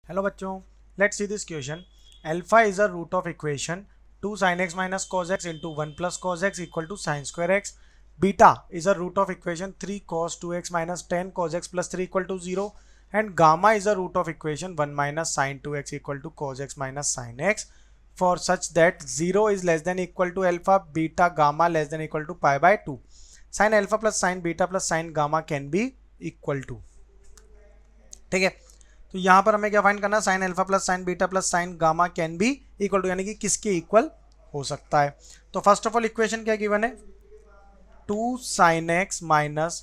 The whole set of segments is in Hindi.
हेलो बच्चों, let's see this question. Alpha is a root of equation 2 sin x minus cos x into 1 plus cos x equal to sin square x. Beta is a root of equation 3 cos 2x minus 10 cos x plus 3 equal to 0. And gamma is a root of equation 1 minus sin 2x equal to cos x minus sin x for such that 0 is less than equal to alpha, beta, gamma less than equal to pi by 2. Sin alpha plus sin beta plus sin gamma can be equal to. ठीक है, तो यहां पर हमें क्या फाइंड करना है? Sine alpha plus sine beta plus sine gamma can be equal to, यानी कि किसके इक्वल हो सकता है. तो फर्स्ट ऑफ ऑल इक्वेशन क्या गिवन है? 2 sine x minus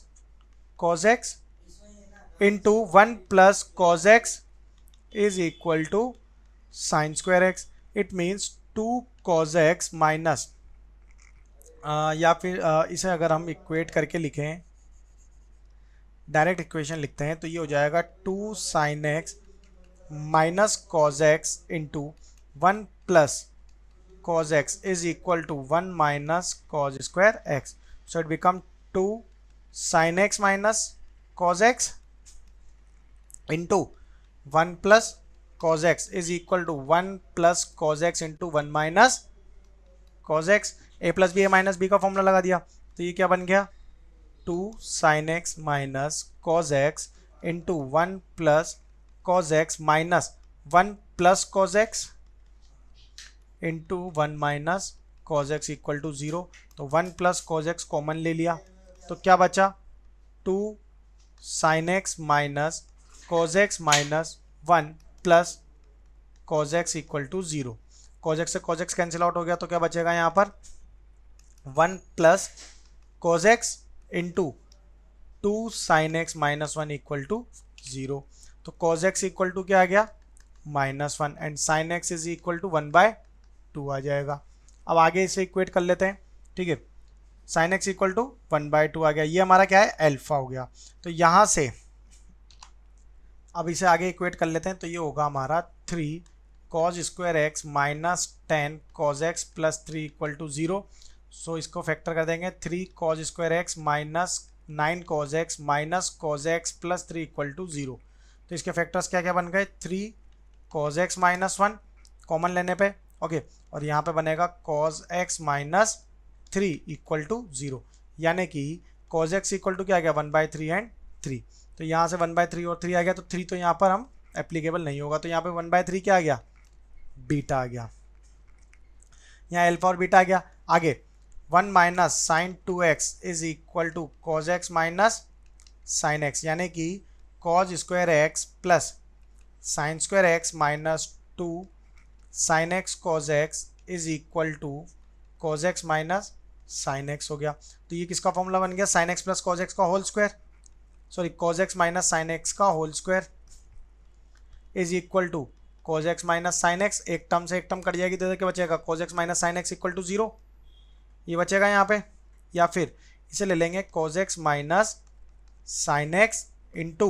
cos X into 1 plus cos x is equal to sine square X. It means 2 cos x minus, या फिर इसे अगर हम इक्वेट करके लिखें, डायरेक्ट इक्वेशन लिखते हैं तो ये हो जाएगा 2 sine x minus cos X into 1 plus cos x is equal to 1 minus cos square X. So it become 2 sine x minus cos X into 1 plus cos x is equal to 1 plus cos X into 1 minus cos X. A plus B A minus B का फॉर्मूला लगा दिया तो ये क्या बन गया? 2 sin x minus cos x into 1 plus cos x minus 1 plus cos x into 1 minus cos x equal to 0. तो 1 प्लस cos x कॉमन ले लिया तो क्या बचा? 2 sin x minus cos x minus 1 plus cos x equal to 0. cos x से cos x कैंसिल आउट हो गया तो क्या बचेगा यहाँ पर? 1 plus cos x into 2 sine x minus 1 equal to 0. तो कॉज एक्स इक्वल टू क्या आ गया? -1 and sine x is equal to 1/2 आ जाएगा. अब आगे इसे इक्वेट कर लेते हैं. ठीक है, साइन एक्स इक्वल टू 1/2 आ गया. ये हमारा क्या है? अल्फा हो गया. तो यहाँ से अब इसे आगे इक्वेट कर लेते हैं तो ये होगा हमारा 3 cos square x minus 10 cos x plus 3 equal to 0. So इसको फैक्टर कर देंगे. 3 cos square x minus 9 cos x minus cos x plus 3 equal to 0. तो इसके फैक्टर्स क्या क्या बन गए? 3 कॉज एक्स माइनस 1 कॉमन लेने पे, ओके, और यहाँ पे बनेगा cos x minus 3 equal to 0. यानी कि कॉज एक्स इक्वल टू क्या आ गया? 1/3 एंड 3. तो यहाँ से 1/3 और 3 आ गया तो 3 तो यहाँ पर हम एप्लीकेबल नहीं होगा. तो यहाँ पे 1/3 क्या आ गया? बीटा आ गया. यहाँ अल्फा और बीटा आ गया. आगे 1 minus sine 2x is equal to cos x minus sine x, यानी कि cos square x plus sine square x minus 2 sine x cos x is equal to cos x minus sine x हो गया. तो ये किसका फॉर्मूला बन गया? Sine x plus cos x का whole square, sorry cos x minus sine x का whole square is equal to cos x minus sine x. एक टर्म से एक टर्म कट जाएगी तो क्या बचेगा? Cos x minus sine x equal to 0 ये बचेगा यहाँ पे. या फिर इसे ले लेंगे cos x minus sine x into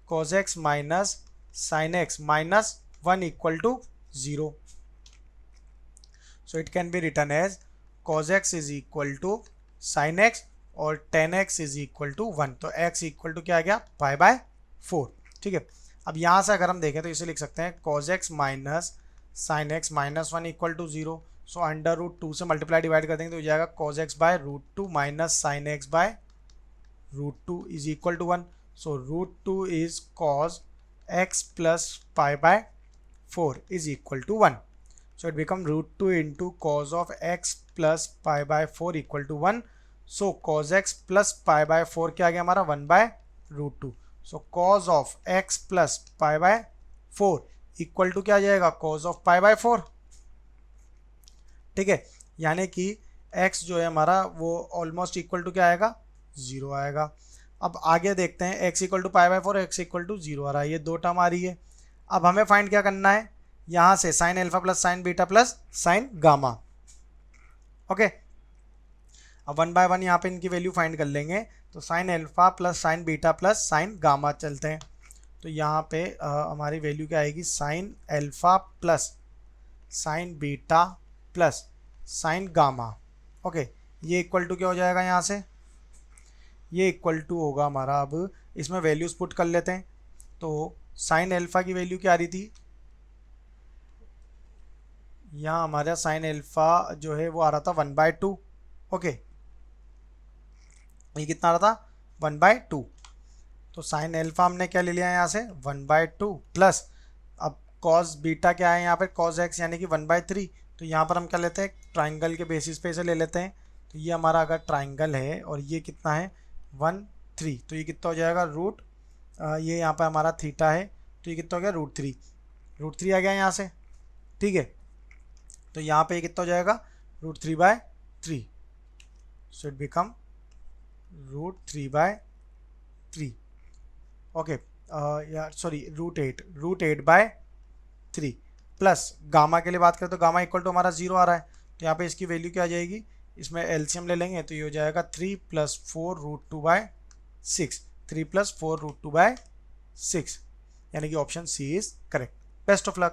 cos x minus sine x minus 1 equal to 0. So it can be written as cos x is equal to sine x और tan x is equal to 1. तो x इक्वल टू क्या आ गया? π/4. ठीक है, अब यहाँ से अगर हम देखें तो इसे लिख सकते हैं cos x minus sine x minus 1 equal to 0. So under root 2 से मल्टीप्लाई डिवाइड कर देंगे तो हो जाएगा cos x by root 2 minus sine x by root 2 is equal to 1. So root 2 is cos x plus π/4 is equal to 1. So it become root 2 into cos of x plus π/4 equal to 1. So cos x plus π/4 क्या आ गया हमारा? 1/√2. So cos of x plus π/4 equal to क्या आ जाएगा? cos of π/4. ठीक है, यानी कि x जो है हमारा वो ऑलमोस्ट इक्वल टू क्या आएगा? 0 आएगा. अब आगे देखते हैं x equal to π/4 x equal to 0 आ रहा है, ये दो टर्म आ रही है. अब हमें फाइंड क्या करना है? यहाँ से sign alpha plus sine beta plus sine gamma. Okay, अब 1 बाय 1 यहाँ पे इनकी वैल्यू फाइंड कर लेंगे. तो sign alpha plus sine beta plus sine gamma चलते हैं. तो यहाँ पे हमारी वैल्यू क्या आएगी? Sign alpha plus sine beta plus sine gamma. Okay, ये इक्वल टू क्या हो जाएगा? यहाँ से ये इक्वल टू होगा हमारा, अब इसमें वैल्यूज़ पुट कर लेते हैं. तो साइन एल्फा की वैल्यू क्या आ रही थी, यहाँ हमारा साइन एल्फा जो है वो आ रहा था 1/2। ओके, ये कितना आ रहा था 1/2। तो साइन एल्फा हमने क्या ले लिया है यहाँ से 1/2 प्लस, अब कॉस बीटा क्या है यहाँ पे कॉस एक्स यानी कि 1/3। तो यहाँ पर हम क्या लेते हैं, ट्राइंगल के बेसिस पे इसे ले लेते हैं। तो ये हमारा अगर ट्राइंगल है और ये कितना है 1/3, तो ये कितना हो जाएगा रूट, ये यहाँ पर हमारा थीटा है, तो ये कितना हो गया √3, √3 आ गया यहाँ से। ठीक है, तो यहाँ पे ये कितना हो जाएगा √3/3, सो इट बिकम √3/3। ओके, यार सॉरी √8/3 प्लस गामा के लिए बात करें तो गामा इक्वल टू हमारा 0 आ रहा है, तो यहाँ पे इसकी वैल्यू क्या आ जाएगी, इसमें एलसीएम ले लेंगे तो ये हो जाएगा 3 + 4 √2/6, 3 + 4 √2/6, यानी कि option C is correct. Best of luck.